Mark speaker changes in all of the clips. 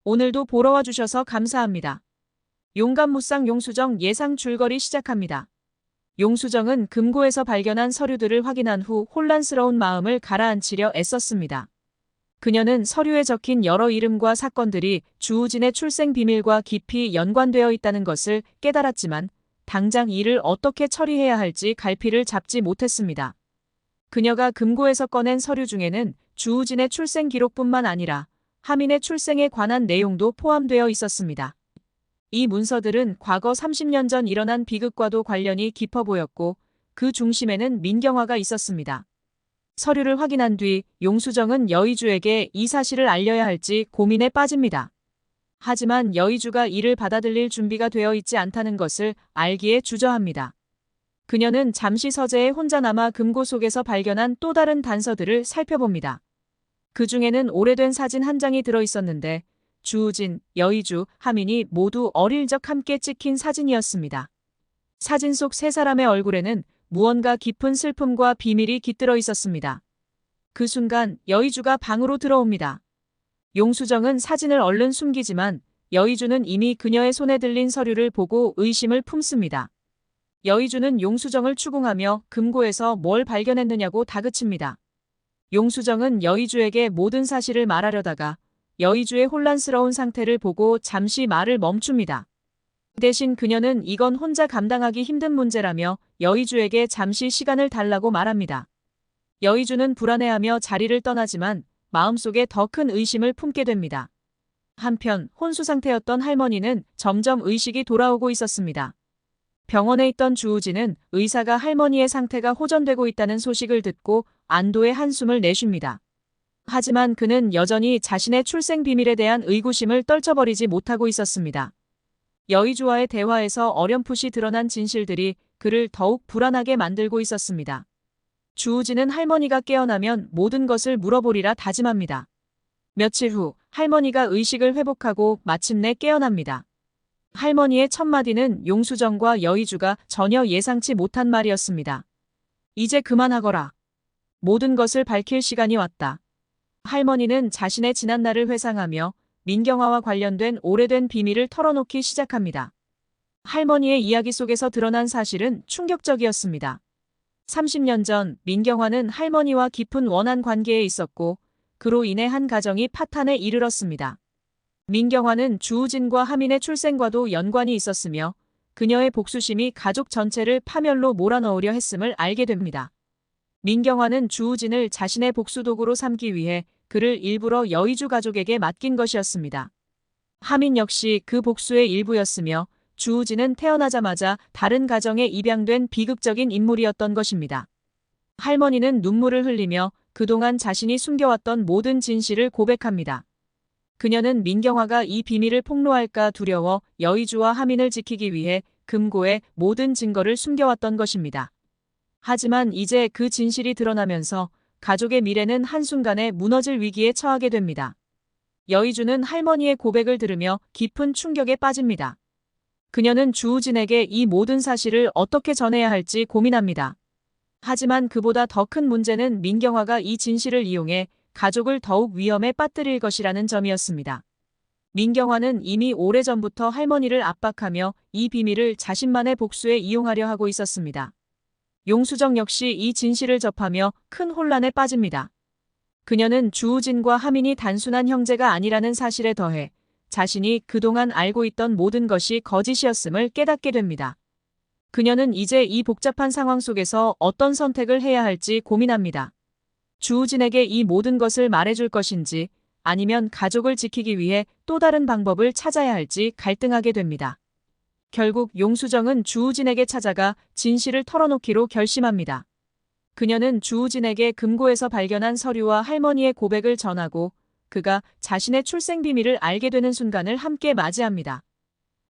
Speaker 1: 오늘도 보러 와주셔서 감사합니다. 용감무쌍 용수정 예상 줄거리 시작합니다. 용수정은 금고에서 발견한 서류들을 확인한 후 혼란스러운 마음을 가라앉히려 애썼습니다. 그녀는 서류에 적힌 여러 이름과 사건들이 주우진의 출생 비밀과 깊이 연관되어 있다는 것을 깨달았지만 당장 이를 어떻게 처리해야 할지 갈피를 잡지 못했습니다. 그녀가 금고에서 꺼낸 서류 중에는 주우진의 출생 기록뿐만 아니라 하민의 출생에 관한 내용도 포함되어 있었습니다. 이 문서들은 과거 30년 전 일어난 비극과도 관련이 깊어 보였고 그 중심에는 민경화가 있었습니다. 서류를 확인한 뒤 용수정은 여의주에게 이 사실을 알려야 할지 고민에 빠집니다. 하지만 여의주가 이를 받아들일 준비가 되어 있지 않다는 것을 알기에 주저합니다. 그녀는 잠시 서재에 혼자 남아 금고 속에서 발견한 또 다른 단서들을 살펴봅니다. 그 중에는 오래된 사진 한 장이 들어 있었는데 주우진, 여의주, 하민이 모두 어릴 적 함께 찍힌 사진이었습니다. 사진 속 세 사람의 얼굴에는 무언가 깊은 슬픔과 비밀이 깃들어 있었습니다. 그 순간 여의주가 방으로 들어옵니다. 용수정은 사진을 얼른 숨기지만 여의주는 이미 그녀의 손에 들린 서류를 보고 의심을 품습니다. 여의주는 용수정을 추궁하며 금고에서 뭘 발견했느냐고 다그칩니다. 용수정은 여의주에게 모든 사실을 말하려다가 여의주의 혼란스러운 상태를 보고 잠시 말을 멈춥니다. 대신 그녀는 이건 혼자 감당하기 힘든 문제라며 여의주에게 잠시 시간을 달라고 말합니다. 여의주는 불안해하며 자리를 떠나지만 마음속에 더 큰 의심을 품게 됩니다. 한편 혼수 상태였던 할머니는 점점 의식이 돌아오고 있었습니다. 병원에 있던 주우진은 의사가 할머니의 상태가 호전되고 있다는 소식을 듣고 안도의 한숨을 내쉽니다. 하지만 그는 여전히 자신의 출생 비밀에 대한 의구심을 떨쳐버리지 못하고 있었습니다. 여의주와의 대화에서 어렴풋이 드러난 진실들이 그를 더욱 불안하게 만들고 있었습니다. 주우진은 할머니가 깨어나면 모든 것을 물어보리라 다짐합니다. 며칠 후 할머니가 의식을 회복하고 마침내 깨어납니다. 할머니의 첫마디는 용수정과 여의주가 전혀 예상치 못한 말이었습니다. 이제 그만하거라. 모든 것을 밝힐 시간이 왔다. 할머니는 자신의 지난날을 회상하며 민경화와 관련된 오래된 비밀을 털어놓기 시작합니다. 할머니의 이야기 속에서 드러난 사실은 충격적이었습니다. 30년 전 민경화는 할머니와 깊은 원한 관계에 있었고 그로 인해 한 가정이 파탄에 이르렀습니다. 민경화는 주우진과 하민의 출생과도 연관이 있었으며 그녀의 복수심이 가족 전체를 파멸로 몰아넣으려 했음을 알게 됩니다. 민경화는 주우진을 자신의 복수 도구로 삼기 위해 그를 일부러 여의주 가족에게 맡긴 것이었습니다. 하민 역시 그 복수의 일부였으며 주우진은 태어나자마자 다른 가정에 입양된 비극적인 인물이었던 것입니다. 할머니는 눈물을 흘리며 그동안 자신이 숨겨왔던 모든 진실을 고백합니다. 그녀는 민경화가 이 비밀을 폭로할까 두려워 여의주와 하민을 지키기 위해 금고에 모든 증거를 숨겨왔던 것입니다. 하지만 이제 그 진실이 드러나면서 가족의 미래는 한순간에 무너질 위기에 처하게 됩니다. 여의주는 할머니의 고백을 들으며 깊은 충격에 빠집니다. 그녀는 주우진에게 이 모든 사실을 어떻게 전해야 할지 고민합니다. 하지만 그보다 더 큰 문제는 민경화가 이 진실을 이용해 가족을 더욱 위험에 빠뜨릴 것이라는 점이었습니다. 민경화는 이미 오래전부터 할머니를 압박하며 이 비밀을 자신만의 복수에 이용하려 하고 있었습니다. 용수정 역시 이 진실을 접하며 큰 혼란에 빠집니다. 그녀는 주우진과 하민이 단순한 형제가 아니라는 사실에 더해 자신이 그동안 알고 있던 모든 것이 거짓이었음을 깨닫게 됩니다. 그녀는 이제 이 복잡한 상황 속에서 어떤 선택을 해야 할지 고민합니다. 주우진에게 이 모든 것을 말해줄 것인지 아니면 가족을 지키기 위해 또 다른 방법을 찾아야 할지 갈등하게 됩니다. 결국 용수정은 주우진에게 찾아가 진실을 털어놓기로 결심합니다. 그녀는 주우진에게 금고에서 발견한 서류와 할머니의 고백을 전하고 그가 자신의 출생 비밀을 알게 되는 순간을 함께 맞이합니다.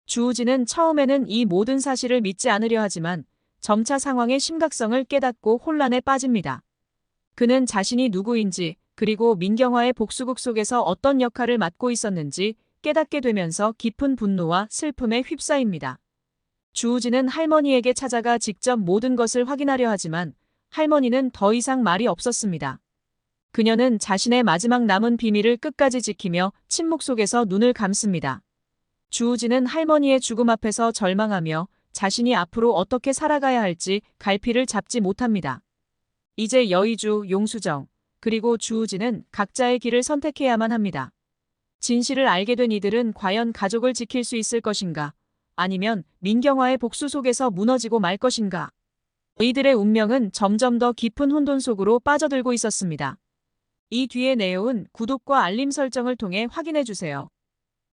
Speaker 1: 주우진은 처음에는 이 모든 사실을 믿지 않으려 하지만 점차 상황의 심각성을 깨닫고 혼란에 빠집니다. 그는 자신이 누구인지 그리고 민경화의 복수극 속에서 어떤 역할을 맡고 있었는지 깨닫게 되면서 깊은 분노와 슬픔에 휩싸입니다. 주우진은 할머니에게 찾아가 직접 모든 것을 확인하려 하지만 할머니는 더 이상 말이 없었습니다. 그녀는 자신의 마지막 남은 비밀을 끝까지 지키며 침묵 속에서 눈을 감습니다. 주우진은 할머니의 죽음 앞에서 절망하며 자신이 앞으로 어떻게 살아가야 할지 갈피를 잡지 못합니다. 이제 여의주, 용수정, 그리고 주우진은 각자의 길을 선택해야만 합니다. 진실을 알게 된 이들은 과연 가족을 지킬 수 있을 것인가? 아니면 민경화의 복수 속에서 무너지고 말 것인가? 이들의 운명은 점점 더 깊은 혼돈 속으로 빠져들고 있었습니다. 이 뒤의 내용은 구독과 알림 설정을 통해 확인해 주세요.